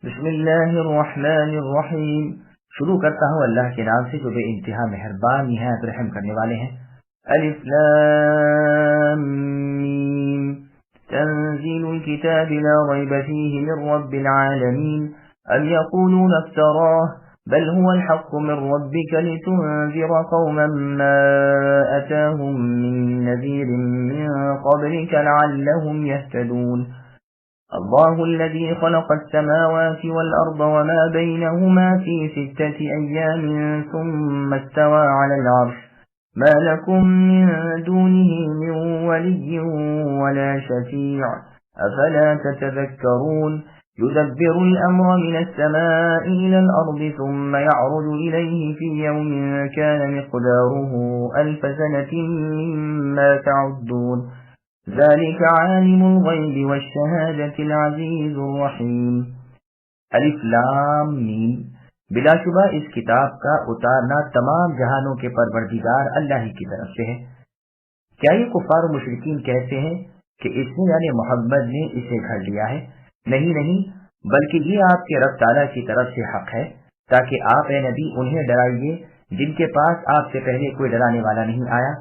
بسم اللہ الرحمن الرحیم۔ شروع کرتا ہوں اللہ کے نام سے جو بے انتہا مہربان نہایت رحم کرنے والے ہیں۔ الف لام میم تنزیل الكتاب لا ریب فیہ من رب العالمین ام یقولون افتراہ بل هو الحق من ربک لتنذر قوما ما اتاهم من نذیر من قبلک لعلهم يهتدون۔ الله الذي خلق السماوات والأرض وما بينهما في 6 أيام ثم استوى على العرش ما لكم من دونه من ولي ولا شفيع أفلا تتذكرون يدبر الأمر من السماء إلى الأرض ثم يعرج إليه في يوم كان مقداره 1000 سنة مما تعدون ذلك عالم الغیب والشہادة العزیز الرحیم۔ الف لام میم، بلا شبہ اس کتاب کا اتارنا تمام جہانوں کے پروردگار اللہ ہی کی طرف سے ہے۔ کیا یہ کفار و مشرکین کہتے ہیں کہ اس نے یعنی محمد نے اسے گھڑ لیا ہے؟ نہیں، بلکہ یہ آپ کے رب تعالیٰ کی طرف سے حق ہے، تاکہ آپ اے نبی انہیں ڈرائیے جن کے پاس آپ سے پہلے کوئی ڈرانے والا نہیں آیا،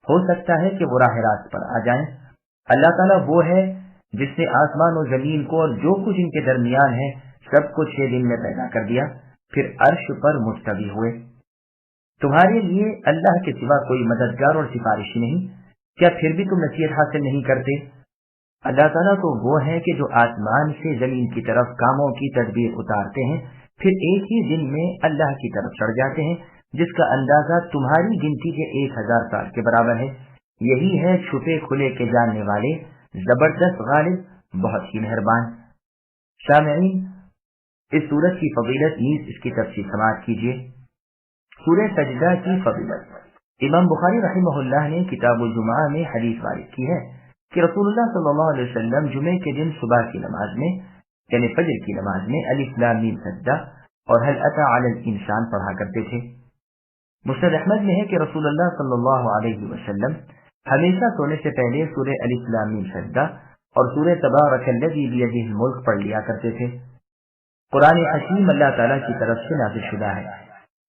ہو سکتا ہے کہ وہ راہ راست پر آ جائیں۔ اللہ تعالیٰ وہ ہے جس نے آسمان و زمین کو اور جو کچھ ان کے درمیان ہے سب کو 6 دن میں پیدا کر دیا، پھر عرش پر مستوی ہوئے۔ تمہارے لیے اللہ کے سوا کوئی مددگار اور سفارشی نہیں، کیا پھر بھی تم نصیحت حاصل نہیں کرتے؟ اللہ تعالیٰ تو وہ ہے کہ جو آسمان سے زمین کی طرف کاموں کی تدبیر اتارتے ہیں، پھر ایک ہی دن میں اللہ کی طرف چڑھ جاتے ہیں، جس کا اندازہ تمہاری گنتی کے 1000 سال کے برابر ہے۔ یہی ہے چھپے کھلے کے جاننے والے، زبردست غالب، بہت ہی مہربان۔ سامعین، اس سورت کی فضیلت نیز اس کی تفصیل سماعت کیجیے۔ سورہ سجدہ کی فضیلت امام بخاری رحمہ اللہ نے کتاب الجمعہ میں حدیث وارد کی ہے کہ رسول اللہ صلی اللہ علیہ وسلم جمعے کے دن صبح کی نماز میں یعنی فجر کی نماز میں الف لام میم سجدہ اور هل اتى علی الانسان پڑھا کرتے تھے۔ مسند احمد میں ہے کہ رسول اللہ صلی اللہ علیہ وسلم ہمیشہ سونے سے پہلے سورہ الف لام میم سجدہ اور سورہ تبارک الذی بیدہ الملک پڑھ لیا کرتے تھے۔ قرآن حکیم اللہ تعالیٰ کی طرف سے نازل شدہ ہے۔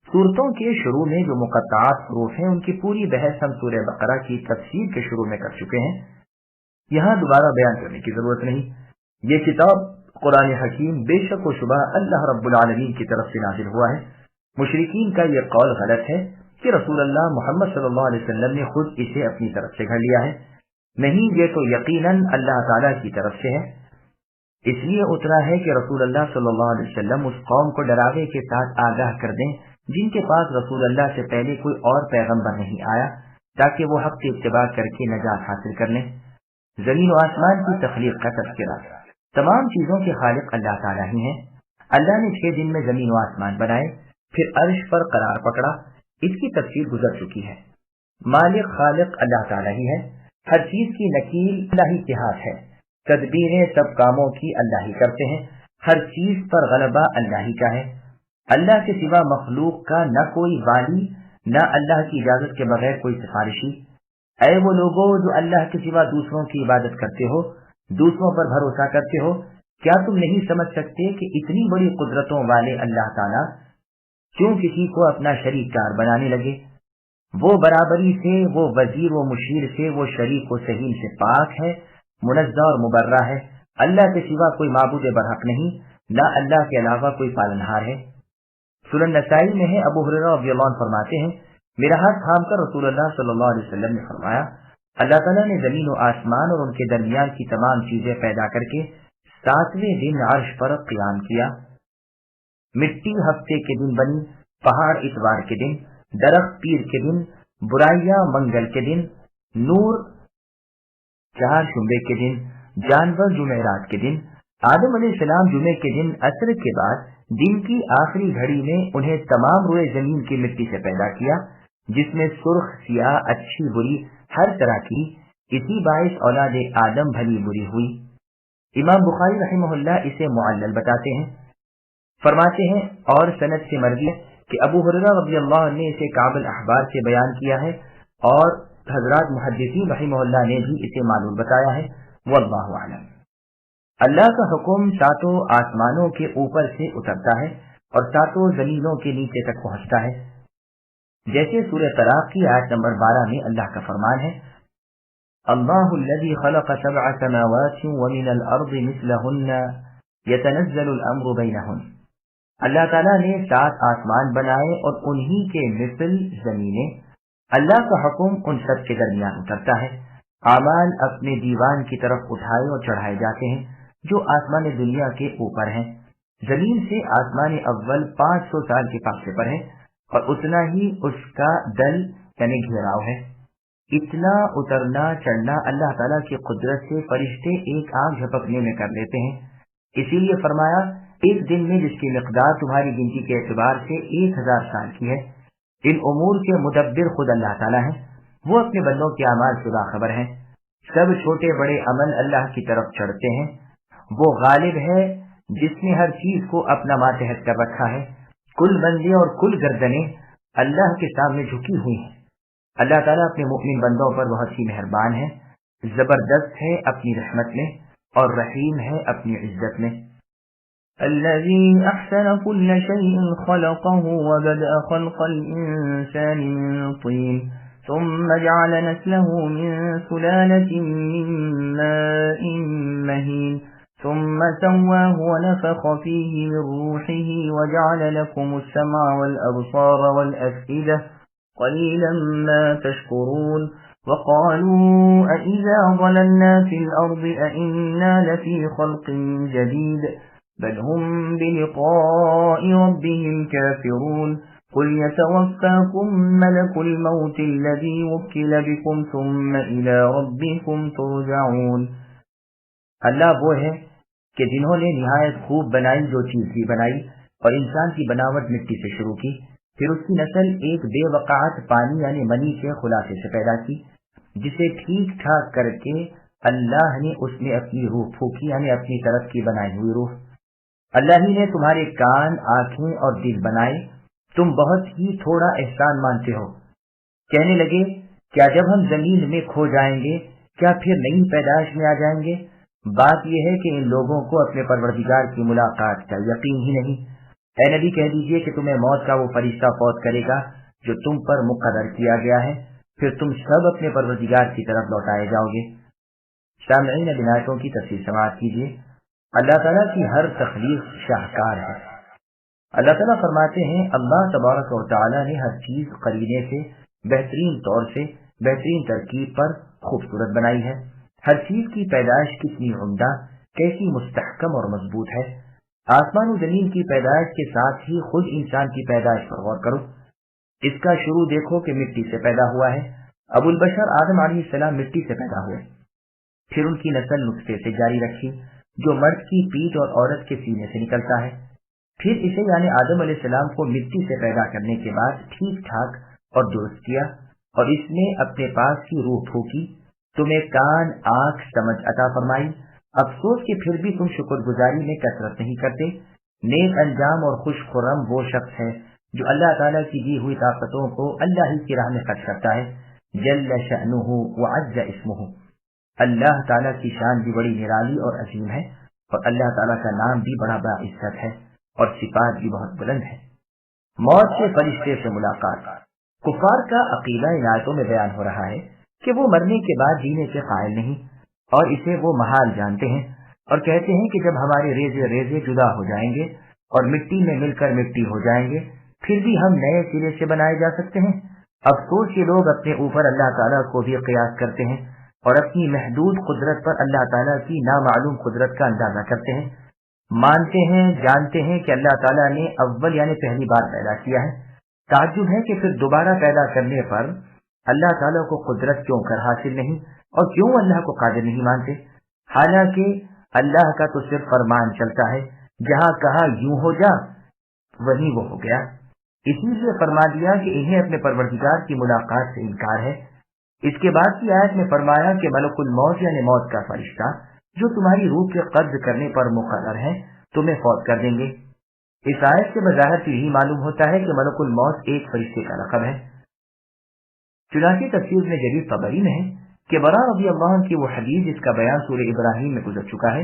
سورتوں کے شروع میں جو مقطعات حروف ہیں ان کی پوری بحث ہم سورہ بقرہ کی تفسیر کے شروع میں کر چکے ہیں، یہاں دوبارہ بیان کرنے کی ضرورت نہیں۔ یہ کتاب قرآن حکیم بے شک و شبہ اللہ رب العالمین کی طرف سے نازل ہوا ہے۔ مشرکین کا یہ قول غلط ہے کہ رسول اللہ محمد صلی اللہ علیہ وسلم نے خود اسے اپنی طرف سے گھڑ لیا ہے، نہیں، یہ تو یقیناً اللہ تعالیٰ کی طرف سے ہے۔ اس لیے اترا ہے کہ رسول اللہ صلی اللہ علیہ وسلم اس قوم کو ڈراوے کے ساتھ آگاہ کر دیں جن کے پاس رسول اللہ سے پہلے کوئی اور پیغمبر نہیں آیا، تاکہ وہ حق کی اتباع کر کے نجات حاصل کر لیں۔ زمین و آسمان کی تخلیق کا تذکرہ، تمام چیزوں کے خالق اللہ تعالیٰ ہی ہیں۔ اللہ نے 6 دن میں زمین و آسمان بنائے، پھر عرش پر قرار پکڑا، اس کی تفصیل گزر چکی ہے۔ مالک خالق اللہ تعالیٰ ہی ہے، ہر چیز کی نکیل اللہ ہی کے ہاتھ ہے، تدبیریں سب کاموں کی اللہ ہی کرتے ہیں، ہر چیز پر غلبہ اللہ ہی کا ہے۔ اللہ کے سوا مخلوق کا نہ کوئی والی، نہ اللہ کی اجازت کے بغیر کوئی سفارشی۔ اے وہ لوگوں جو اللہ کے سوا دوسروں کی عبادت کرتے ہو، دوسروں پر بھروسہ کرتے ہو، کیا تم نہیں سمجھ سکتے کہ اتنی بڑی قدرتوں والے اللہ تعالیٰ کیوں کسی کو اپنا شریک کار بنانے لگے؟ وہ برابری سے، وہ وزیر و مشیر سے، وہ شریک و سہیم سے پاک ہے، منزہ اور مبرہ ہے۔ اللہ کے سوا کوئی معبود برحق نہیں، نہ اللہ کے علاوہ کوئی پالنہار ہے۔ سنن نسائی میں ہے، ابو ہریرہ رضی اللہ عنہ فرماتے ہیں، میرا ہاتھ تھام کر رسول اللہ صلی اللہ علیہ وسلم نے فرمایا، اللہ تعالیٰ نے زمین و آسمان اور ان کے درمیان کی تمام چیزیں پیدا کر کے 7ویں دن عرش پر قیام کیا۔ مٹی ہفتے کے دن بنی، پہاڑ اتوار کے دن، درخت پیر کے دن، برائیاں منگل کے دن، نور 4 جمعے کے دن، جانور جمعرات کے دن۔ آدم علیہ السلام جمعے کے دن عصر کے بعد دن کی آخری گھڑی میں انہیں تمام روئے زمین کی مٹی سے پیدا کیا، جس میں سرخ، سیاہ، اچھی بری ہر طرح کی، اسی باعث اولاد آدم بھلی بری ہوئی۔ امام بخاری رحمہ اللہ اسے معلل بتاتے ہیں، فرماتے ہیں اور سند سے مروی ہے کہ ابو ہریرہ رضی اللہ عنہ نے اسے کعب الاحبار سے بیان کیا ہے اور حضرات محدثین رحمہ اللہ نے بھی اسے معلوم بتایا ہے، واللہ اعلم۔ اللہ کا حکم ساتوں آسمانوں کے اوپر سے اترتا ہے اور ساتوں زمینوں کے نیچے تک پہنچتا ہے، جیسے سورہ طلاق کی آیت نمبر 12 میں اللہ کا فرمان ہے، اللہ الذی خلق 7 سماوات ومن الارض مثلہن یتنزل الامر بینہن۔ اللہ تعالیٰ نے 7 آسمان بنائے اور انہی کے مثل زمینیں، اللہ کا حکم ان سب کے درمیان اترتا ہے، اعمال اپنے دیوان کی طرف اٹھائے اور چڑھائے جاتے ہیں جو آسمان دنیا کے اوپر ہیں، زمین سے آسمان اول 500 سال کے فاصلے پر ہے اور اتنا ہی اس کا دل یعنی گھیراؤ ہے۔ اتنا اترنا چڑھنا اللہ تعالیٰ کی قدرت سے فرشتے ایک آنکھ جھپکنے میں کر لیتے ہیں، اسی لیے فرمایا ایک دن میں جس کی مقدار تمہاری گنتی کے اعتبار سے 1000 سال کی ہے۔ ان امور کے مدبر خود اللہ تعالیٰ ہیں، وہ اپنے بندوں کے اعمال سے باخبر ہیں، سب چھوٹے بڑے عمل اللہ کی طرف چڑھتے ہیں، وہ غالب ہے جس نے ہر چیز کو اپنا ماتحت کر رکھا ہے، کل بندے اور کل گردنیں اللہ کے سامنے جھکی ہوئی ہیں۔ اللہ تعالیٰ اپنے مؤمن بندوں پر بہت ہی مہربان ہے، زبردست ہے اپنی رحمت میں اور رحیم ہے اپنی عزت میں۔ الذي أحسن كل شيء خلقه وبدأ خلق الإنسان من طين ثم جعل نسله من سلالة من ماء مهين ثم سواه ونفخ فيه من روحه وجعل لكم السمع والأبصار والأفئدة قليلا ما تشكرون وقالوا أإذا ضللنا في الأرض أإنا لفي خلق جديد بل هم بلقاء ربهم كافرون قل يتوفاكم ملك الموت الذي وكل بكم ثم إلى ربكم ترجعون۔ اللہ وہ ہے کہ جنہوں نے نہایت خوب بنائی جو چیز بھی بنائی اور انسان کی بناوٹ مٹی سے شروع کی، پھر اس کی نسل ایک بے وقعت پانی یعنی منی کے خلاصے سے پیدا کی، جسے ٹھیک ٹھاک کر کے اللہ نے اس میں اپنی روح پھونکی یعنی اپنی طرف کی بنائی ہوئی روح۔ اللہ ہی نے تمہارے کان، آنکھیں اور دل بنائے، تم بہت ہی تھوڑا احسان مانتے ہو۔ کہنے لگے کیا جب ہم زمین میں کھو جائیں گے کیا پھر نئی پیدائش میں آ جائیں گے؟ بات یہ ہے کہ ان لوگوں کو اپنے پروردگار کی ملاقات کا یقین ہی نہیں۔ اے نبی کہہ دیجئے کہ تمہیں موت کا وہ فرشتہ فوت کرے گا جو تم پر مقرر کیا گیا ہے، پھر تم سب اپنے پروردگار کی طرف لوٹائے جاؤ گے۔ سامعین، اب آیتوں کی تفسیر سماعت کیجیے۔ اللہ تعالیٰ کی ہر تخلیق شاہکار ہے۔ اللہ تعالیٰ فرماتے ہیں اللہ تبارک و تعالیٰ نے ہر چیز قرینے سے بہترین طور سے بہترین ترکیب پر خوبصورت بنائی ہے۔ ہر چیز کی پیدائش کتنی عمدہ، کیسی مستحکم اور مضبوط ہے۔ آسمان و زمین کی پیدائش کے ساتھ ہی خود انسان کی پیدائش پر غور کرو۔ اس کا شروع دیکھو کہ مٹی سے پیدا ہوا ہے۔ ابو البشر آدم علیہ السلام مٹی سے پیدا ہوئے، پھر ان کی نسل نطفے سے جاری رکھی جو مرد کی پیٹھ اور عورت کے سینے سے نکلتا ہے، پھر اسے یعنی آدم علیہ السلام کو مٹی سے پیدا کرنے کے بعد ٹھیک ٹھاک اور درست کیا اور اس میں اپنے پاس کی روح پھونکی، تمہیں کان، آنکھ، سمجھ عطا فرمائی۔ افسوس کہ پھر بھی تم شکر گزاری میں کثرت نہیں کرتے۔ نیک انجام اور خوش خرم وہ شخص ہے جو اللہ تعالیٰ کی دی ہوئی طاقتوں کو اللہ ہی کی راہ میں خرچ کرتا ہے۔ جل شأنہ وعز اسمہ، اللہ تعالیٰ کی شان بھی بڑی نرالی اور عظیم ہے اور اللہ تعالیٰ کا نام بھی بڑا باعزت ہے اور صفات بھی بہت بلند ہے۔ موت سے فرشتے سے ملاقات۔ کفار کا عقیدہ ان آیتوں میں بیان ہو رہا ہے کہ وہ مرنے کے بعد جینے کے قائل نہیں اور اسے وہ محال جانتے ہیں اور کہتے ہیں کہ جب ہمارے ریزے ریزے جدا ہو جائیں گے اور مٹی میں مل کر مٹی ہو جائیں گے پھر بھی ہم نئے سرے سے بنائے جا سکتے ہیں۔ افسوس یہ لوگ اپنے اوپر اللہ تعالیٰ کو بھی قیاس کرتے ہیں اور اپنی محدود قدرت پر اللہ تعالیٰ کی نامعلوم قدرت کا اندازہ کرتے ہیں۔ مانتے ہیں، جانتے ہیں کہ اللہ تعالیٰ نے اول یعنی پہلی بار پیدا کیا ہے، تعجب ہے کہ پھر دوبارہ پیدا کرنے پر اللہ تعالیٰ کو قدرت کیوں کر حاصل نہیں اور کیوں اللہ کو قادر نہیں مانتے، حالانکہ اللہ کا تو صرف فرمان چلتا ہے، جہاں کہا یوں ہو جا وہیں وہ ہو گیا۔ اسی لیے فرما دیا کہ انہیں اپنے پروردگار کی ملاقات سے انکار ہے۔ اس کے بعد کی آیت میں فرمایا کہ ملک الموت یعنی موت کا فرشتہ جو تمہاری روح کے قبض کرنے پر مقرر ہے تمہیں فوت کر دیں گے۔ اس آیت سے بظاہر یہی معلوم ہوتا ہے کہ ملک الموت ایک فرشتے کا لقب ہے۔ چنانچہ تفسیر میں جریر طبری میں ہے کہ برا رضی اللہ عنہ کی وہ حدیث جس کا بیان سورہ ابراہیم میں گزر چکا ہے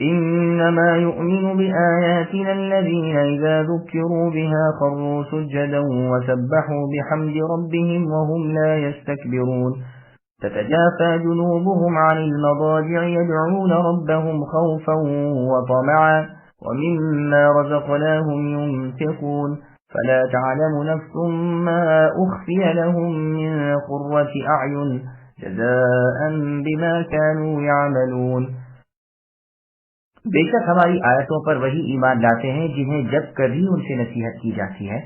إنما يؤمن بآياتنا الذين إذا ذكروا بها خروا سجدا وسبحوا بحمد ربهم وهم لا يستكبرون تتجافى جنوبهم عن المضاجع يدعون ربهم خوفا وطمعا ومما رزقناهم ينفقون فلا تعلم نفس ما أخفي لهم من قرة أعين جزاء بما كانوا يعملون. بے شک ہماری آیتوں پر وہی ایمان لاتے ہیں جنہیں جب کبھی ان سے نصیحت کی جاتی ہے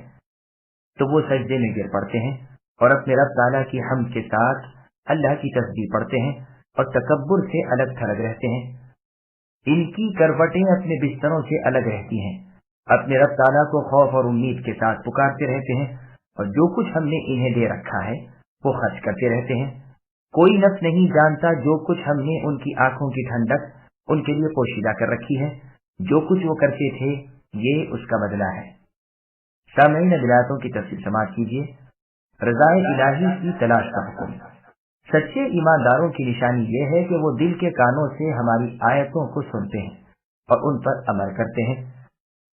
تو وہ سجدے میں گر پڑتے ہیں اور اپنے رب تعالیٰ کی حمد کے ساتھ اللہ کی تسبیح پڑھتے ہیں اور تکبر سے الگ تھلگ رہتے ہیں. ان کی کروٹیں اپنے بستروں سے الگ رہتی ہیں، اپنے رب تعالیٰ کو خوف اور امید کے ساتھ پکارتے رہتے ہیں اور جو کچھ ہم نے انہیں دے رکھا ہے وہ خرچ کرتے رہتے ہیں. کوئی نفس نہیں جانتا جو کچھ ہم نے ان کی آنکھوں کی ٹھنڈک ان کے لیے پوشیدہ کر رکھی ہے، جو کچھ وہ کرتے تھے یہ اس کا بدلہ ہے. سامعین ولایتوں کی تفصیل سماعت کیجیے. رضائے الہی کی تلاش کا حکم. سچے ایمانداروں کی نشانی یہ ہے کہ وہ دل کے کانوں سے ہماری آیتوں کو سنتے ہیں اور ان پر عمل کرتے ہیں،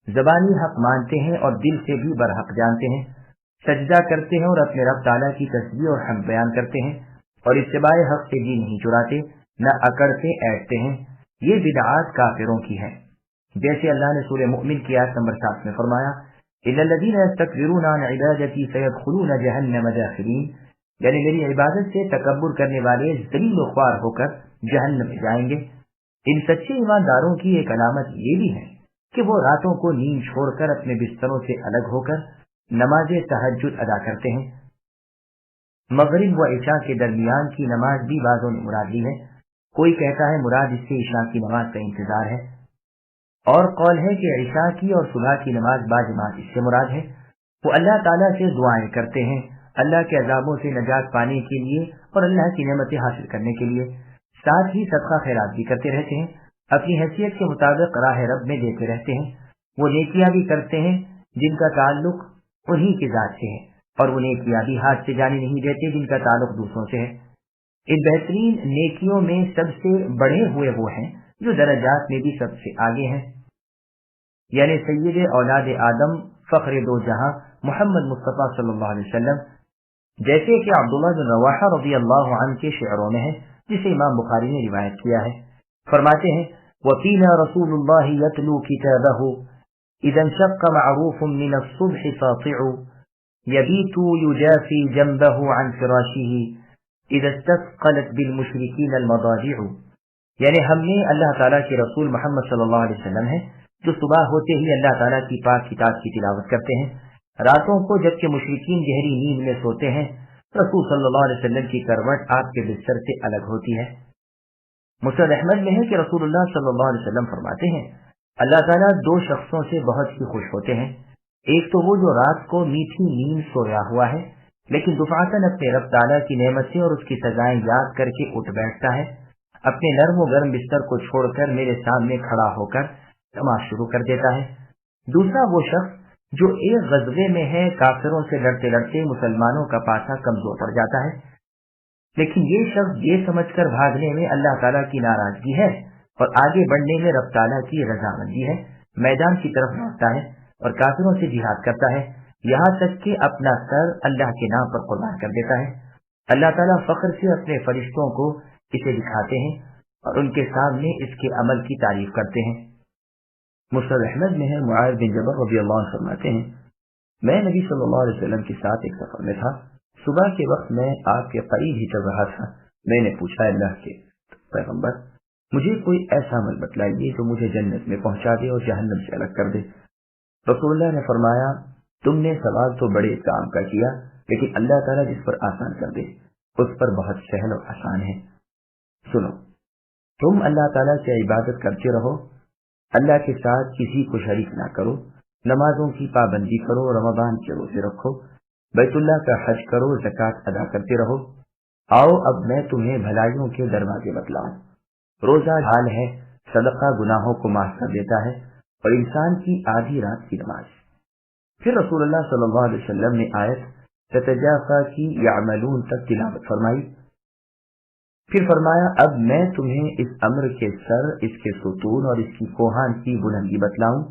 زبانی حق مانتے ہیں اور دل سے بھی برحق جانتے ہیں، سجدہ کرتے ہیں اور اپنے رب تعالیٰ کی تسبیح اور حمد بیان کرتے ہیں اور اتباع حق سے جی نہیں چراتے نہ اکڑتے ایٹتے ہیں. یہ بدعات کافروں کی ہے، جیسے اللہ نے سورہ مؤمن کی آیت نمبر 7 میں فرمایا إِلَّا الَّذِينَ يَسْتَكْبِرُونَ عَنْ عِبَادَتِي سَيَدْخُلُونَ جَهَنَّمَ دَاخِرِينَ، یعنی میری عبادت سے تکبر کرنے والے ذلیل و خوار ہو کر جہنم میں جائیں گے. ان سچے ایمانداروں کی ایک علامت یہ بھی ہے کہ وہ راتوں کو نیند چھوڑ کر اپنے بستروں سے الگ ہو کر نماز تہجد ادا کرتے ہیں. مغرب و عشاء کے درمیان کی نماز بھی بعضوں نے مراد لی ہے. کوئی کہتا ہے مراد اس سے عشاء کی نماز کا انتظار ہے، اور قول ہے کہ عشاء کی اور صبح کی نماز باجماعت اس سے مراد ہے. وہ اللہ تعالیٰ سے دعائیں کرتے ہیں اللہ کے عذابوں سے نجات پانے کے لیے اور اللہ کی نعمتیں حاصل کرنے کے لیے، ساتھ ہی صدقہ خیرات بھی کرتے رہتے ہیں، اپنی حیثیت کے مطابق راہ رب میں دیتے رہتے ہیں. وہ نیکیاں بھی کرتے ہیں جن کا تعلق انہی کی ذات سے ہے، اور وہ نیکیاں بھی ہاتھ سے جانے نہیں دیتے جن کا تعلق دوسروں سے ہے. ان بہترین نیکیوں میں سب سے بڑھے ہوئے وہ ہیں جو درجات میں بھی سب سے آگے ہیں، یعنی سید اولاد آدم فخر دو جہاں محمد مصطفیٰ صلی اللہ علیہ وسلم، جیسے کہ عبداللہ بن رواحہ رضی اللہ عنہ کے شعروں میں ہے جسے امام بخاری نے روایت کیا ہے. فرماتے ہیں وَفِينَا رَسُولُ اللَّهِ يَتْلُو كِتَابَهُ إِذَا انشَقَّ مَعْرُوفٌ مِّنَ الصُّبْحِ سَاطِعُ يَبِيتُ يُجَافِي جَنبَهُ عَنْ فِرَاشِهِ اذا استثقلت بالمشرکین المضاجع، یعنی ہم نے اللہ تعالیٰ کے رسول محمد صلی اللہ علیہ وسلم ہیں جو صبح ہوتے ہی اللہ تعالیٰ کی پاک کتاب کی تلاوت کرتے ہیں، راتوں کو جبکہ مشرکین گہری نیند میں سوتے ہیں رسول صلی اللہ علیہ وسلم کی کروٹ آپ کے بستر سے الگ ہوتی ہے. مسند احمد میں ہے کہ رسول اللہ صلی اللہ علیہ وسلم فرماتے ہیں اللہ تعالیٰ دو شخصوں سے بہت ہی خوش ہوتے ہیں، ایک تو وہ جو رات کو میٹھی نیند سویا ہوا ہے لیکن دفعتاً اپنے رب تعالیٰ کی نعمتیں اور اس کی سزائیں یاد کر کے اٹھ بیٹھتا ہے، اپنے نرم و گرم بستر کو چھوڑ کر میرے سامنے کھڑا ہو کر نماز شروع کر دیتا ہے. دوسرا وہ شخص جو ایک غزوے میں ہے، کافروں سے لڑتے لڑتے مسلمانوں کا پاسا کمزور پڑ جاتا ہے، لیکن یہ شخص یہ سمجھ کر بھاگنے میں اللہ تعالیٰ کی ناراضگی ہے اور آگے بڑھنے میں رب تعالیٰ کی رضامندی ہے، میدان کی طرف لوٹتا ہے اور کافروں سے جہاد کرتا ہے، یہاں تک کہ اپنا سر اللہ کے نام پر قربان کر دیتا ہے. اللہ تعالیٰ فخر سے اپنے فرشتوں کو اسے دکھاتے ہیں اور ان کے سامنے اس کے عمل کی تعریف کرتے ہیں. مسند احمد میں ہے معاذ بن جبل رضی اللہ عنہ فرماتے ہیں میں نبی صلی اللہ علیہ وسلم کے ساتھ ایک سفر میں تھا، صبح کے وقت میں آپ کے قریب ہی چل رہا تھا. میں نے پوچھا اللہ کے پیغمبر مجھے کوئی ایسا عمل بتلائیے جو مجھے جنت میں پہنچا دے اور جہنم سے الگ کر دے. رسول اللہ نے فرمایا تم نے سوال تو بڑے کام کا کیا، لیکن اللہ تعالیٰ جس پر آسان کر دے اس پر بہت سہل اور آسان ہے. سنو، تم اللہ تعالیٰ سے عبادت کرتے رہو، اللہ کے ساتھ کسی کو شریک نہ کرو، نمازوں کی پابندی کرو، رمضان کے روزے رکھو، بیت اللہ کا حج کرو، زکوٰۃ ادا کرتے رہو. آؤ اب میں تمہیں بھلائیوں کے دروازے بتلاؤں. روزہ ڈھال ہے، صدقہ گناہوں کو معاف کر دیتا ہے، اور انسان کی آدھی رات کی نماز. پھر رسول اللہ صلی اللہ علیہ وسلم نے آیت تتجافى کی یعملون تک تلاوت فرمائی. پھر فرمایا اب میں تمہیں اس امر کے سر، اس کے ستون اور اس کی کوہان کی بلندی بتلاؤں۔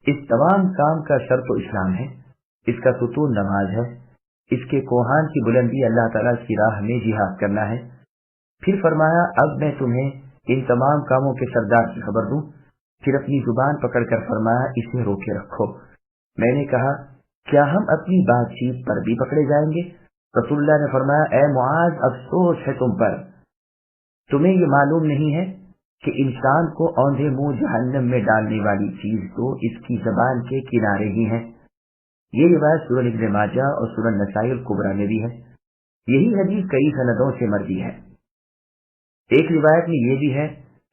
اس تمام کام کا سر تو اسلام ہے، اس کا ستون نماز ہے، اس کے کوہان کی بلندی اللہ تعالیٰ کی راہ میں جہاد کرنا ہے۔ پھر فرمایا اب میں تمہیں ان تمام کاموں کے سردار کی خبر دوں۔ پھر اپنی زبان پکڑ کر فرمایا اسے روکے رکھو۔ میں نے کہا کیا ہم اپنی بات چیت پر بھی پکڑے جائیں گے؟ رسول اللہ نے فرمایا اے معاذ افسوس ہے تم پر، تمہیں یہ معلوم نہیں ہے کہ انسان کو اوندھے منہ جہنم میں ڈالنے والی چیز تو اس کی زبان کے کنارے ہی ہیں۔ یہ روایت سنن ابن ماجہ اور سنن نسائی الکبریٰ میں بھی ہے۔ یہی حدیث کئی سندوں سے مروی ہے۔ ایک روایت میں یہ بھی ہے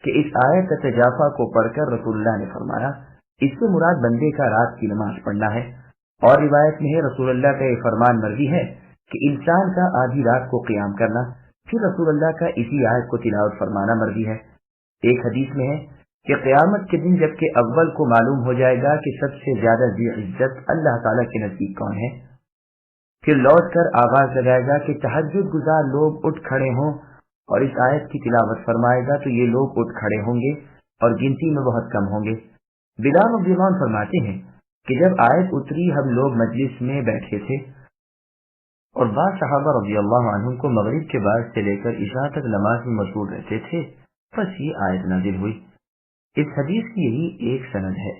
کہ اس آیت تجافا کو پڑھ کر رسول اللہ نے فرمایا اس سے مراد بندے کا رات کی نماز پڑھنا ہے، اور روایت میں ہے رسول اللہ کا یہ فرمان مروی ہے کہ انسان کا آدھی رات کو قیام کرنا، پھر رسول اللہ کا اسی آیت کو تلاوت فرمانا مروی ہے۔ ایک حدیث میں ہے کہ قیامت کے دن جب کہ اول کو معلوم ہو جائے گا کہ سب سے زیادہ ذی عزت اللہ تعالیٰ کے نزدیک کون ہے، پھر لوٹ کر آواز لگائے گا کہ تہجد گزار لوگ اٹھ کھڑے ہوں، اور اس آیت کی تلاوت فرمائے گا تو یہ لوگ اٹھ کھڑے ہوں گے اور گنتی میں بہت کم ہوں گے۔ بلال رضی اللہ عنہ فرماتے ہیں کہ جب آیت اتری ہم لوگ مجلس میں بیٹھے تھے اور بعض صحابہ رضی اللہ عنہم کو مغرب کے بعد سے لے کر عشاء تک نماز میں مشغول رہتے تھے، بس یہ آیت نازل ہوئی۔ اس حدیث کی یہی ایک سند ہے۔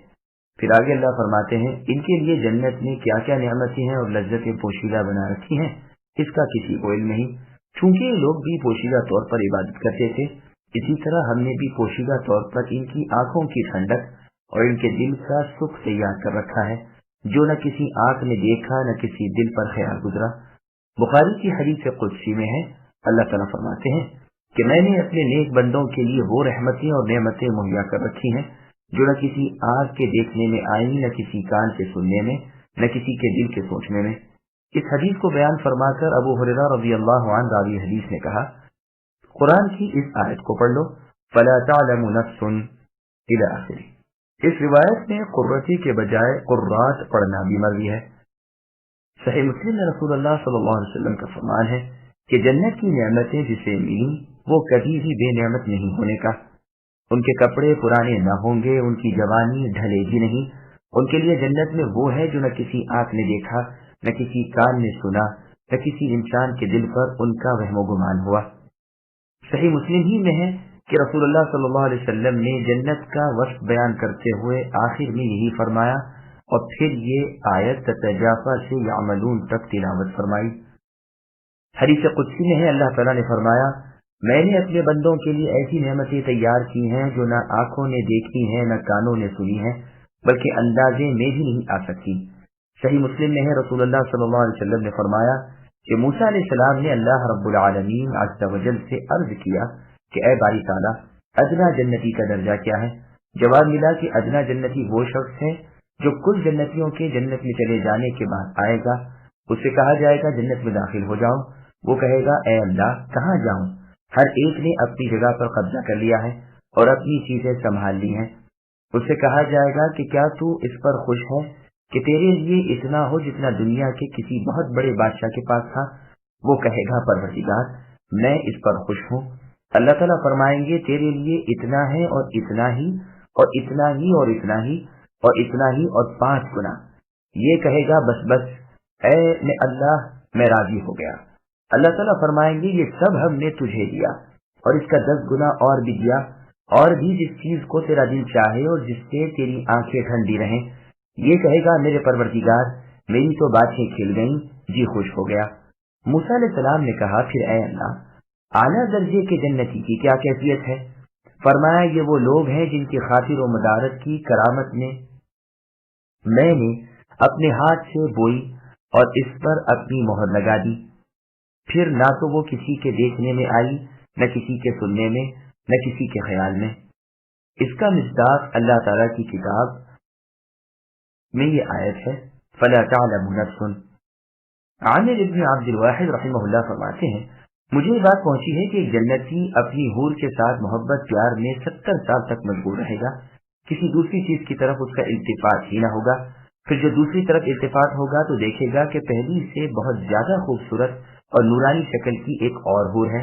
پھر آگے اللہ فرماتے ہیں ان کے لیے جنت میں کیا کیا نعمتیں ہیں اور لذتیں پوشیدہ بنا رکھی ہیں، اس کا کسی کو علم نہیں۔ چونکہ یہ لوگ بھی پوشیدہ طور پر عبادت کرتے تھے، اسی طرح ہم نے بھی پوشیدہ طور پر ان کی آنکھوں کی ٹھنڈک اور ان کے دل کا سکھ تیار کر رکھا ہے، جو نہ کسی آنکھ نے دیکھا نہ کسی دل پر خیال گزرا۔ بخاری کی حدیث قدسی میں ہے اللہ تعالیٰ فرماتے ہیں کہ میں نے اپنے نیک بندوں کے لیے وہ رحمتیں اور نعمتیں مہیا کر رکھی ہیں جو نہ کسی آنکھ کے دیکھنے میں آئیں، نہ کسی کان کے سننے میں، نہ کسی کے دل کے سوچنے میں۔ اس حدیث کو بیان فرما کر ابو ہریرہ رضی اللہ عنہ راوی حدیث نے کہا قرآن کی اس آیت کو پڑھ لو فلا تعلم نفس الی آخر۔ اس روایت میں قرتی کے بجائے قرات پڑھنا بھی مروی ہے۔ صحیح مسلم میں رسول اللہ صلی اللہ علیہ وسلم کا فرمان ہے کہ جنت کی نعمتیں جسے ملیں وہ کبھی بھی بے نعمت نہیں ہونے کا۔ ان کے کپڑے پرانے نہ ہوں گے، ان کی جوانی ڈھلے گی نہیں، ان کے لیے جنت میں وہ ہے جو نہ کسی آنکھ نے دیکھا، نہ کسی کان نے سنا، نہ کسی انسان کے دل پر ان کا وہم و گمان ہوا۔ صحیح مسلم ہی میں ہے کہ رسول اللہ صلی اللہ علیہ وسلم نے جنت کا وصف بیان کرتے ہوئے آخر میں یہی فرمایا، اور پھر یہ آیت تتجافا سے یعملون تک تلاوت فرمائی۔ حدیث قدسی میں ہے اللہ تعالیٰ نے فرمایا میں نے اپنے بندوں کے لیے ایسی نعمتیں تیار کی ہیں جو نہ آنکھوں نے دیکھی ہیں نہ کانوں نے سنی ہیں، بلکہ اندازے میں بھی نہیں آ سکتی۔ صحیح مسلم میں ہے رسول اللہ صلی اللہ علیہ وسلم نے فرمایا کہ موسیٰ علیہ السلام نے اللہ رب العالمین عز و جل سے عرض کیا کہ اے باری تعالیٰ ادنا جنتی کا درجہ کیا ہے؟ جواب ملا کہ ادنا جنتی وہ شخص ہے جو کل جنتیوں کے جنت میں چلے جانے کے بعد آئے گا، اس سے کہا جائے گا جنت میں داخل ہو جاؤ، وہ کہے گا اے اللہ کہاں جاؤں؟ ہر ایک نے اپنی جگہ پر قبضہ کر لیا ہے اور اپنی چیزیں سنبھال لی ہیں۔ اس سے کہا جائے گا کہ کیا تو اس پر خوش ہے کہ تیرے لیے اتنا ہو جتنا دنیا کے کسی بہت بڑے بادشاہ کے پاس تھا؟ وہ کہے گا پروردگار میں اس پر خوش ہوں۔ اللہ تعالیٰ فرمائیں گے تیرے لیے اتنا ہے اور اتنا ہی اور اتنا ہی اور اتنا ہی اور اتنا ہی اور 5 گنا۔ یہ کہے گا بس بس اے میں اللہ میں راضی ہو گیا۔ اللہ تعالیٰ فرمائیں گے یہ سب ہم نے تجھے دیا اور اس کا 10 گنا اور بھی دیا، اور بھی جس چیز کو تیرا دل چاہے اور جس سے تیری آنکھیں ٹھنڈی رہیں۔ یہ کہے گا میرے پروردگار میری تو باتیں کھل گئیں، جی خوش ہو گیا۔ موسیٰ علیہ السلام نے کہا پھر اے اللہ اعلیٰ درجے کے جنتی کی کیا کیفیت ہے؟ فرمایا یہ وہ لوگ ہیں جن کی خاطر و مدارت کی کرامت میں نے اپنے ہاتھ سے بوئی اور اس پر اپنی مہر لگا دی، پھر نہ تو وہ کسی کے دیکھنے میں آئی، نہ کسی کے سننے میں، نہ کسی کے خیال میں۔ اس کا مصداق اللہ تعالیٰ کی کتاب میں یہ آیت ہے فلا تعلم نفس۔ عامر ابن عبد الواحد رحمہ اللہ فرماتے ہیں مجھے یہ بات پہنچی ہے کہ ایک جنتی اپنی حور کے ساتھ محبت پیار میں 70 سال تک مشغول رہے گا، کسی دوسری چیز کی طرف اس کا التفات ہی نہ ہوگا۔ پھر جو دوسری طرف التفات ہوگا تو دیکھے گا کہ پہلی سے بہت زیادہ خوبصورت اور نورانی شکل کی ایک اور حور ہے،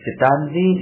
97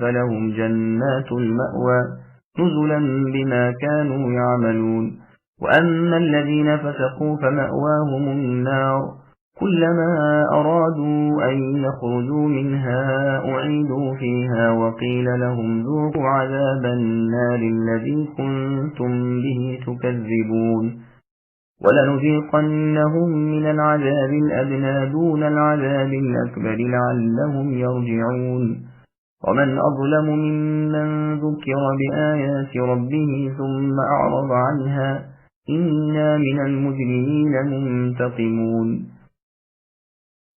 فلهم جنات المأوى نزلا بما كانوا يعملون وأما الذين فسقوا فمأواهم النار كلما أرادوا أن يخرجوا منها أعيدوا فيها وقيل لهم ذوقوا عذاب النار الذي كنتم به تكذبون ولنذيقنهم من العذاب الأدنى دون العذاب الأكبر لعلهم يرجعون ومن أظلم ممن ذكر بآيات ربه ثم أعرض عنها إنا من المجرمين منتقمون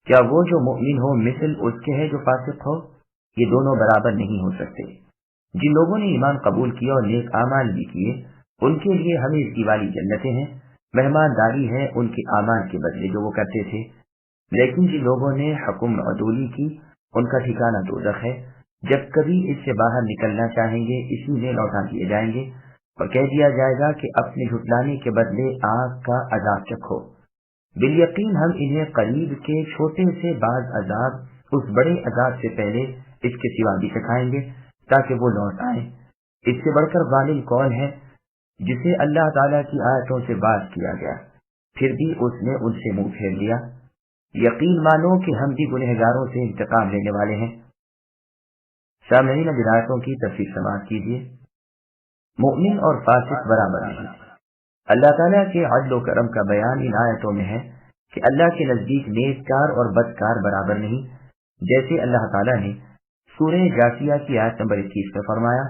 کیا وہ جو مؤمن ہو مثل اس کے ہے جو فاسق ہو؟ یہ دونوں برابر نہیں ہو سکتے۔ جن لوگوں نے ایمان قبول کیا اور نیک اعمال بھی کیے ان کے لیے ہمیشگی والی جنتیں ہیں، مہمانداری ہے ان کے اعمال کے بدلے جو وہ کرتے تھے۔ لیکن جن لوگوں نے حکم عدولی کی ان کا ٹھکانہ دوزخ ہے، جب کبھی اس سے باہر نکلنا چاہیں گے اسی میں لوٹا دیے جائیں گے اور کہہ دیا جائے گا کہ اپنے جھٹلانے کے بدلے آگ کا عذاب چکھو۔ بالیقین ہم انہیں قریب کے چھوٹے سے بعض عذاب اس بڑے عذاب سے پہلے اس کے سوا بھی سکھائیں گے تاکہ وہ لوٹ آئیں۔ اس سے بڑھ کر ظالم کون ہے جسے اللہ تعالیٰ کی آیتوں سے باز کیا گیا پھر بھی اس نے ان سے منہ پھیر لیا۔ یقین مانو کہ ہم بھی گنہگاروں سے انتقام لینے والے ہیں۔ سامعین اب آیتوں کی تفسیر سماعت کیجیے۔ مومن اور فاسق برابر نہیں۔ اللہ تعالیٰ کے عدل و کرم کا بیان ان آیتوں میں ہے کہ اللہ کے نزدیک نیک کار اور بدکار برابر نہیں، جیسے اللہ تعالیٰ نے سورہ جاثیہ کی آیت نمبر 21 میں فرمایا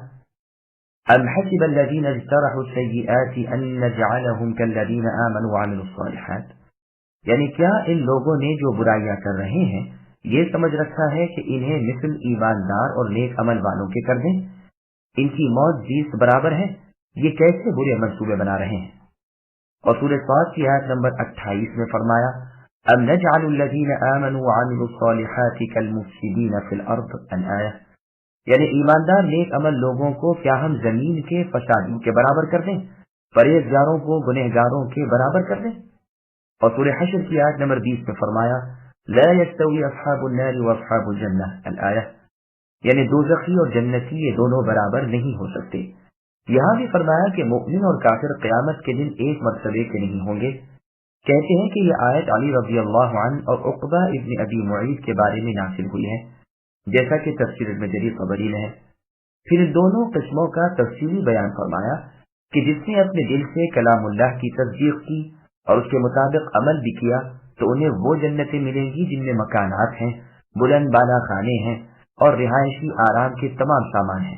ام حسب الذین اجترحوا السیئات ان نجعلهم كالذین آمنوا وعملوا الصالحات، یعنی کیا ان لوگوں نے جو برائیاں کر رہے ہیں یہ سمجھ رکھا ہے کہ انہیں مثل ایماندار اور نیک عمل والوں کے کر دیں؟ ان کی موت 20 برابر ہے، یہ کیسے برے منصوبے بنا رہے ہیں؟ اور سورہ صاد کی آیت نمبر 28 میں فرمایا ام نجعل الذین آمنوا وعملوا الصالحات كالمفسدین فی الارض الآیہ، یعنی ایماندار نیک عمل لوگوں کو کیا ہم زمین کے فسادیوں کے برابر کر دیں، پرہیزگاروں کو گنہگاروں کے برابر کر دیں؟ اور سورہ حشر کی آیت نمبر 20 میں فرمایا لا يستوی اصحاب النار واصحاب الجنہ الآیہ، یعنی دوزخی اور جنتی یہ دونوں برابر نہیں ہو سکتے۔ یہاں بھی فرمایا کہ مؤمن اور کافر قیامت کے دن ایک مرتبے کے نہیں ہوں گے۔ کہتے ہیں کہ یہ آیت علی رضی اللہ عنہ اور عقبہ ابن ابی معیط کے بارے میں نازل ہوئی ہے، جیسا کہ تفسیر ابن جریر طبری میں ہے۔ پھر ان دونوں قسموں کا تفصیلی بیان فرمایا کہ جس نے اپنے دل سے کلام اللہ کی تصدیق کی اور اس کے مطابق عمل بھی کیا تو انہیں وہ جنتیں ملیں گی جن میں مکانات ہیں، بلند بالا خانے ہیں اور رہائشی آرام کے تمام سامان ہیں۔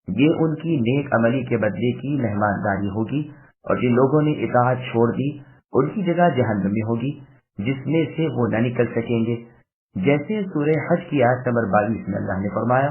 یہ ان کی نیک عملی کے بدلے کی مہمانداری ہوگی، اور جن لوگوں نے اطاعت چھوڑ دی ان کی جگہ جہنم میں ہوگی جس میں سے وہ نہ نکل سکیں گے، جیسے سورہ حج کی آیت نمبر 22 میں اللہ نے فرمایا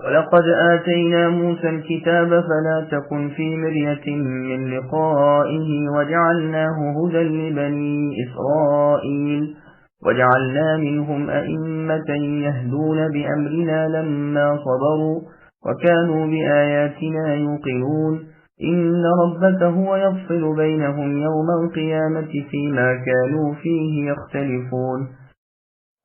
وَلَقَدْ آتَيْنَا مُوسَى الْكِتَابَ فَلَا تَكُنْ فِي مِرْيَةٍ مِّن لِّقَائِهِ وَجَعَلْنَاهُ هُدًى لِّبَنِي إِسْرَائِيلَ وَجَعَلْنَا مِنْهُمْ أَئِمَّةً يَهْدُونَ بِأَمْرِنَا لَمَّا صَبَرُوا وَكَانُوا بِآيَاتِنَا يُوقِنُونَ إِنَّ رَبَّكَ هُوَ يَفْصِلُ بَيْنَهُمْ يَوْمَ الْقِيَامَةِ فِيمَا كَانُوا فِيهِ يَخْتَلِفُونَ۔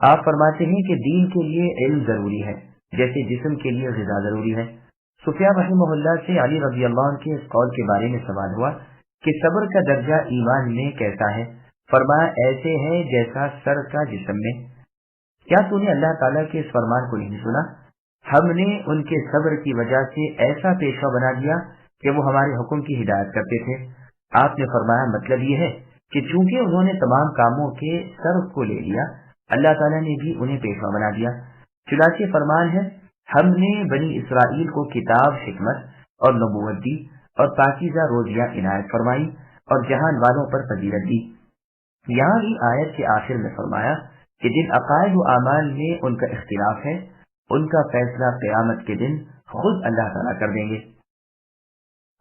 آپ فرماتے ہیں کہ دین کے لیے علم ضروری ہے جیسے جسم کے لیے غذا ضروری ہے۔ سفیان رحمہ اللہ سے علی رضی اللہ عنہ کے اس قول کے بارے میں سوال ہوا کہ صبر کا درجہ ایمان میں کیسا ہے؟ فرمایا ایسے ہے جیسا سر کا جسم میں۔ کیا تو نے اللہ تعالیٰ کے اس فرمان کو نہیں سنا؟ ہم نے ان کے صبر کی وجہ سے ایسا پیشوا بنا دیا کہ وہ ہمارے حکم کی ہدایت کرتے تھے۔ آپ نے فرمایا مطلب یہ ہے کہ چونکہ انہوں نے تمام کاموں کے سر کو لے لیا، اللہ تعالیٰ نے بھی انہیں پیشوا بنا دیا۔ چنانچہ فرمان ہے ہم نے بنی اسرائیل کو کتاب، حکمت اور نبوت دی اور پاکیزہ روزیاں عنایت فرمائی اور جہان والوں پر فضیلت دی۔ یہاں بھی آیت کے آخر میں فرمایا کہ جن عقائد و اعمال میں ان کا اختلاف ہے ان کا فیصلہ قیامت کے دن خود اللہ تعالیٰ کر دیں گے۔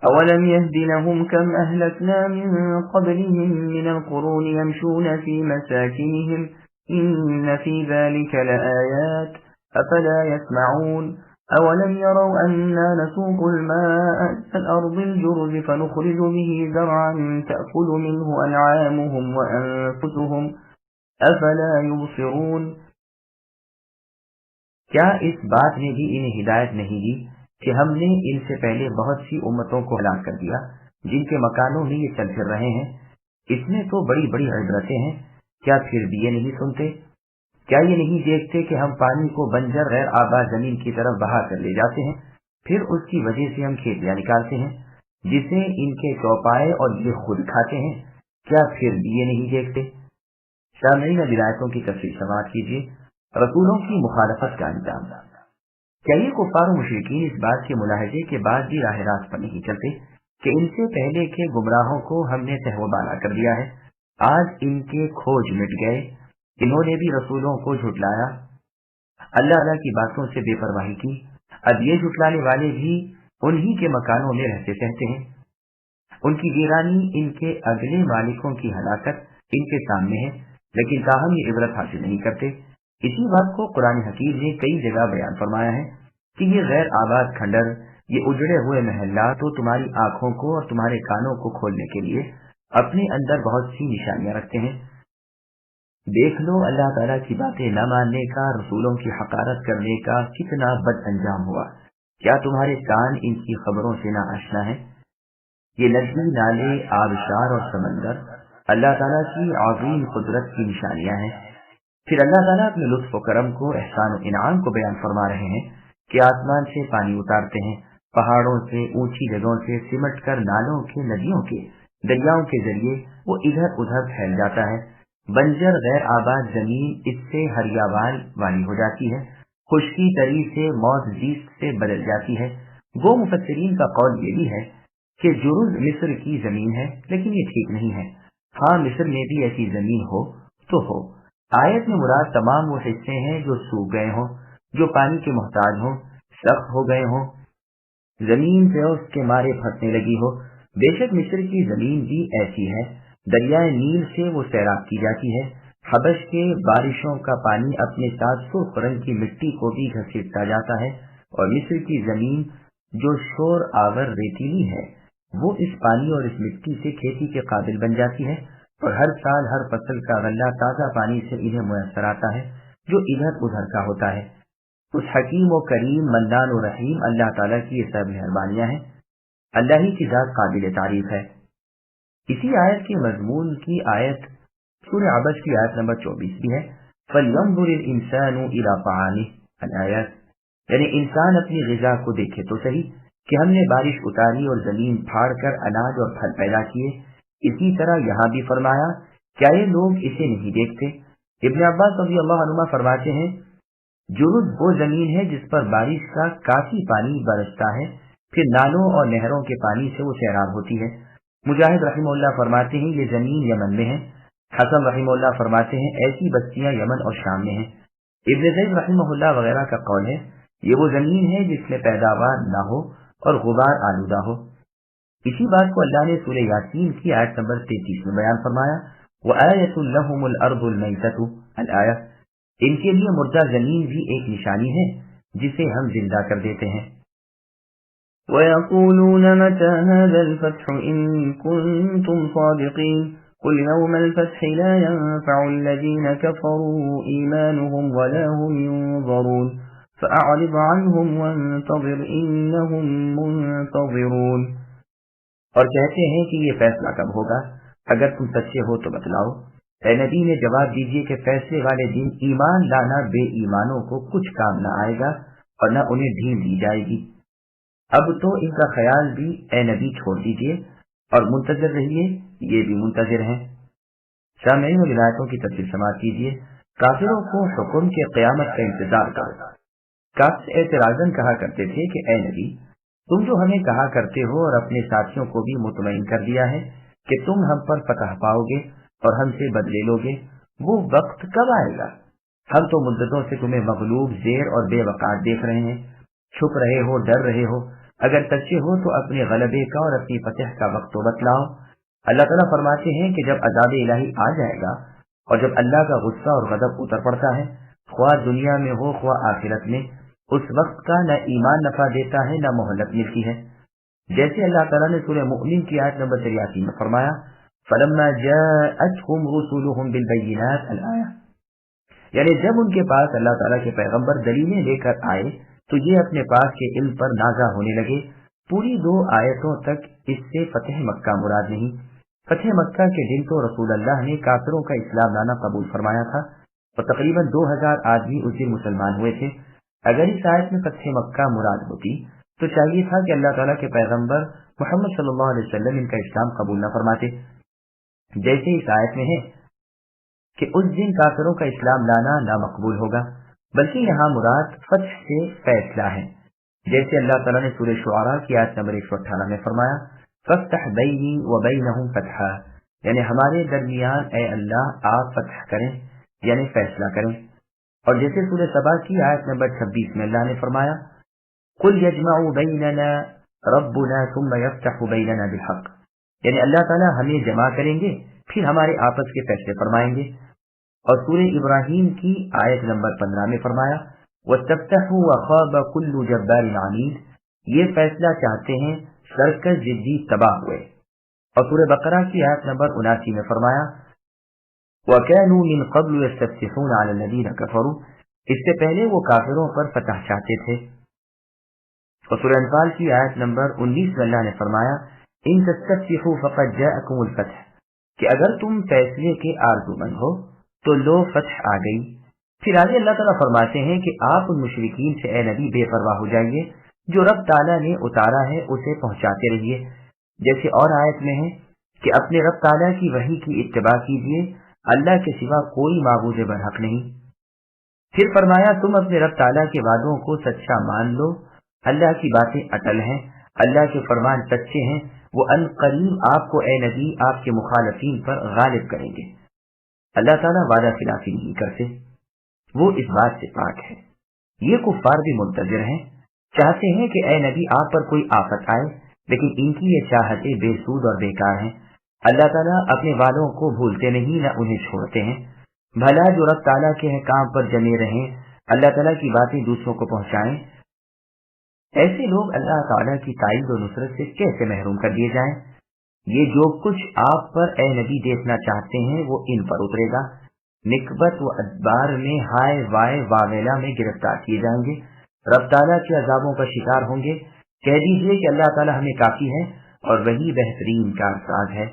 أولم يهد لهم كم أهلكنا من قبلهم من القرون يمشون في مساكنهم إن في ذلك لآيات أفلا يسمعون أولم يروا أنا نسوق الماء إلى الأرض الجرز فنخرج به زرعا تأكل منه أنعامهم وأنفسهم أفلا يبصرون۔ کیا اس بات نے بھی انہیں ہدایت نہیں دی کہ ہم نے ان سے پہلے بہت سی امتوں کو ہلاک کر دیا جن کے مکانوں میں یہ چل پھر رہے ہیں؟ اس میں تو بڑی بڑی عبرتیں ہیں، کیا پھر بھی یہ نہیں سنتے؟ کیا یہ نہیں دیکھتے کہ ہم پانی کو بنجر غیر آباد زمین کی طرف بہا کر لے جاتے ہیں، پھر اس کی وجہ سے ہم کھیتیاں نکالتے ہیں جسے ان کے چوپائے اور یہ خود کھاتے ہیں، کیا پھر بھی یہ نہیں دیکھتے؟ سامعین ولایتوں کی تفصیل سماعت کیجیے۔ رسولوں کی مخالفت کا انجام۔ کیا یہ کفار و مشرکین اس بات کے ملاحظے کے بعد بھی راہ راست پر نہیں چلتے کہ ان سے پہلے کے گمراہوں کو ہم نے تہو بالا کر دیا ہے، آج ان کے کھوج مٹ گئے، انہوں نے بھی رسولوں کو جھٹلایا، اللہ تعالیٰ کی باتوں سے بے پرواہی کی، اب یہ جھٹلانے والے بھی انہی کے مکانوں میں رہتے سہتے ہیں، ان کی ویرانی، ان کے اگلے مالکوں کی ہلاکت ان کے سامنے ہے، لیکن تاہم یہ عبرت حاصل نہیں کرتے۔ اسی بات کو قرآن حکیم نے کئی جگہ بیان فرمایا ہے کہ یہ غیر آباد کھنڈر، یہ اجڑے ہوئے محلات تو تمہاری آنکھوں کو اور تمہارے کانوں کو کھولنے کے لیے اپنے اندر بہت سی نشانیاں رکھتے ہیں۔ دیکھ لو اللہ تعالیٰ کی باتیں نہ ماننے کا، رسولوں کی حقارت کرنے کا کتنا بد انجام ہوا۔ کیا تمہارے کان ان کی خبروں سے نہ آشنا ہے؟ یہ ندی، نالے، آبشار اور سمندر اللہ تعالیٰ کی عظیم قدرت کی نشانیاں ہیں۔ پھر اللہ تعالیٰ اپنے لطف و کرم کو، احسان و انعام کو بیان فرما رہے ہیں کہ آسمان سے پانی اتارتے ہیں، پہاڑوں سے، اونچی جگہوں سے سمٹ کر نالوں کے، ندیوں کے، دریاؤں کے ذریعے وہ ادھر ادھر پھیل جاتا ہے۔ بنجر غیر آباد زمین اس سے ہریاوال والی ہو جاتی ہے، خشکی تری سے موت زیست سے بدل جاتی ہے۔ گو مفسرین کا قول یہ بھی ہے کہ جرز مصر کی زمین ہے، لیکن یہ ٹھیک نہیں ہے۔ ہاں مصر میں بھی ایسی زمین ہو تو ہو۔ آیت میں مراد تمام وہ حصے ہیں جو سوکھ گئے ہوں، جو پانی کے محتاج ہوں، سخت ہو گئے ہوں، زمین پیوس کے مارے پھنسنے لگی ہو۔ بے شک مصر کی زمین بھی ایسی ہے، دریائے نیل سے وہ سیراب کی جاتی ہے، حبش کے بارشوں کا پانی اپنے ساتھ سرخ رنگ کی مٹی کو بھی گھسیٹتا جاتا ہے، اور مصر کی زمین جو شور آور ریتیلی ہے وہ اس پانی اور اس مٹی سے کھیتی کے قابل بن جاتی ہے، اور ہر سال ہر فصل کا غلہ تازہ پانی سے انہیں میسر آتا ہے جو ادھر ادھر کا ہوتا ہے۔ اس حکیم و کریم، منان و رحیم اللہ تعالیٰ کی یہ سب مہربانیاں ہیں، اللہ ہی کی ذات قابل تعریف ہے۔ اسی آیت کے مضمون کی آیت سورہ عبس کی آیت نمبر 24 بھی ہے، فَلْيَنْظُرِ الْإِنسَانُ إِلَىٰ طَعَامِهِ الآیت، یعنی انسان اپنی غذا کو دیکھے تو صحیح کہ ہم نے بارش اتاری اور زمین پھاڑ کر اناج اور پھل پیدا کیے۔ اسی طرح یہاں بھی فرمایا، کیا یہ لوگ اسے نہیں دیکھتے؟ ابن عباس رضی اللہ عنہما فرماتے ہیں جرز وہ زمین ہے جس پر بارش کا کافی پانی برستا ہے، پھر نالوں اور نہروں کے پانی سے وہ سیراب ہوتی ہے۔ مجاہد رحمہ اللہ فرماتے ہیں یہ زمین یمن میں ہے۔ حسن رحمہ اللہ فرماتے ہیں ایسی بستیاں یمن اور شام میں ہیں۔ ابن زید رحمہ اللہ وغیرہ کا قول ہے یہ وہ زمین ہے جس میں پیداوار نہ ہو اور غبار آلودہ ہو۔ اسی بات کو اللہ نے سورہ یاسین کی آیت نمبر 33 میں بیان فرمایا، وَآیَةٌ لَهُمُ الْأَرْضُ الْمَيْتَةُ الآیت، ان کے لیے مردہ زمین بھی ایک نشانی ہے جسے ہم زندہ کر دیتے ہیں۔ وَيَقُولُونَ مَتَى هَذَا الْفَتْحُ إِن كُنتُمْ صَادِقِينَ قل يوم الفتح لا ينفع الذين كفروا إيمانهم ولا هم ينظرون فأعرض عنهم وانتظر إنهم منتظرون. اور کہتے ہیں کہ یہ فیصلہ کب ہوگا؟ اگر تم سچے ہو تو بتلاؤ. اے نبی نے جواب دیجیے کہ فیصلے والے دن ایمان لانا بے ایمانوں کو کچھ کام نہ آئے گا اور نہ انہیں ڈھیل دی جائے گی. اب تو ان کا خیال بھی اے نبی چھوڑ دیجیے اور منتظر رہیے، یہ بھی منتظر ہیں. سامعین و ولایتوں کی تفصیل سماعت کیجیے. کافروں کو حکم کے قیامت کا انتظار کرتا. کافر اعتراضاً کہا کرتے تھے کہ اے نبی، تم جو ہمیں کہا کرتے ہو اور اپنے ساتھیوں کو بھی مطمئن کر دیا ہے کہ تم ہم پر فتح پاؤ گے اور ہم سے بدلے لو گے، وہ وقت کب آئے گا؟ ہم تو مدتوں سے تمہیں مغلوب، زیر اور بے وقار دیکھ رہے ہیں. چھپ رہے ہو، ڈر رہے ہو. اگر سچے ہو تو اپنے غلبے کا اور اپنی فتح کا وقت تو بتلاؤ. اللہ تعالیٰ فرماتے ہیں کہ جب عذاب الہی آ جائے گا اور جب اللہ کا غصہ اور غضب اتر پڑتا ہے، خواہ دنیا میں ہو خواہ آخرت میں، اس وقت کا نہ ایمان نفع دیتا ہے نہ مہلت ملتی ہے. جیسے اللہ تعالیٰ نے سورہ مؤمن کی آیت نمبر 83 میں فرمایا فَلَمَّا جَاءَتْهُمْ رُسُلُهُمْ بِالْبَيِّنَاتِ الآیہ، یعنی جب ان کے پاس اللہ تعالیٰ کے پیغمبر دلیلیں لے کر آئے تو یہ اپنے پاس کے علم پر نازع ہونے لگے. پوری 2 آیتوں تک اس سے فتح مکہ مراد نہیں. فتح مکہ کے دن تو رسول اللہ نے کافروں کا اسلام لانا قبول فرمایا تھا اور تقریباً 2000 آدمی اس دن مسلمان ہوئے تھے. اگر اس آیت میں فتح مکہ مراد ہوتی تو چاہیے تھا کہ اللہ تعالیٰ کے پیغمبر محمد صلی اللہ علیہ وسلم ان کا اسلام قبول نہ فرماتے. جیسے اس آیت میں ہے کہ اس دن کافروں کا اسلام لانا نامقبول ہوگا، بلکہ یہاں مراد فتح سے فیصلہ ہے. جیسے اللہ تعالیٰ نے سورہ شعراء کی آیت نمبر 118 میں فرمایا فَافْتَحْ بَيْنِي وَبَيْنَهُمْ فَتْحًا، یعنی ہمارے درمیان اے اللہ آپ فتح کریں، یعنی فیصلہ کریں. اور جیسے سورہ سبا کی آیت نمبر 26 میں اللہ نے فرمایا قُلْ يَجْمَعُ بَيْنَنَا رَبُّنَا ثُمَّ يَفْتَحُ بَيْنَنَا بِالْحَقِّ، یعنی اللہ تعالیٰ ہمیں جمع کریں گے پھر ہمارے آپس کے فیصلے فرمائیں گے. اور سورہ ابراہیم کی آیت نمبر 15 میں فرمایا وَاسْتَفْتَحُوا وَخَابَ كُلُّ جَبَّارٍ عَنِيدٍ، یہ فیصلہ چاہتے ہیں سرکش ضدی تباہ ہوئے. اور سورہ بقرہ کی آیت نمبر 79 میں فرمایا وَكَانُوا مِن قَبْلُ يَسْتَفْتِحُونَ عَلَى الَّذِينَ كَفَرُوا، اس سے پہلے وہ کافروں پر فتح چاہتے تھے. اور سورہ انفال کی آیت نمبر 19 میں اللہ نے فرمایا ان تستفتحوا فقد جاءكم الفتح، کہ اگر تم فیصلے کے آرزو مند ہو تو لو فتح آ گئی. پھر آگے اللہ تعالیٰ فرماتے ہیں کہ آپ ان مشرکین سے اے نبی بے پرواہ ہو جائیے، جو رب تعالیٰ نے اتارا ہے اسے پہنچاتے رہیے. جیسے اور آیت میں ہے کہ اپنے رب تعالیٰ کی وحی کی اتباع کیجیے، اللہ کے سوا کوئی معبود برحق نہیں. پھر فرمایا تم اپنے رب تعالیٰ کے وعدوں کو سچا مان لو، اللہ کی باتیں اٹل ہیں، اللہ کے فرمان سچے ہیں، وہ ان قریب آپ کو اے نبی آپ کے مخالفین پر غالب کریں گے. اللہ تعالیٰ وعدہ خلافی نہیں کرتے، وہ اس بات سے پاک ہے. یہ کفار بھی منتظر ہیں، چاہتے ہیں کہ اے نبی آپ پر کوئی آفت آئے، لیکن ان کی یہ چاہتیں بے سود اور بیکار ہیں. اللہ تعالیٰ اپنے وعدوں کو بھولتے نہیں نہ انہیں چھوڑتے ہیں. بھلا جو رب تعالیٰ کے احکام پر جمے رہیں، اللہ تعالیٰ کی باتیں دوسروں کو پہنچائیں، ایسے لوگ اللہ تعالیٰ کی تائید و نصرت سے کیسے محروم کر دیے جائیں؟ یہ جو کچھ آپ پر اے نبی دیکھنا چاہتے ہیں وہ ان پر اترے گا. نکبت و ادبار میں ہائے وائے واویلا میں گرفتار کیے جائیں گے، رب تعالیٰ کے عذابوں کا شکار ہوں گے. کہہ دیجیے کہ اللہ تعالیٰ ہمیں کافی ہے اور وہی بہترین کارساز ہے.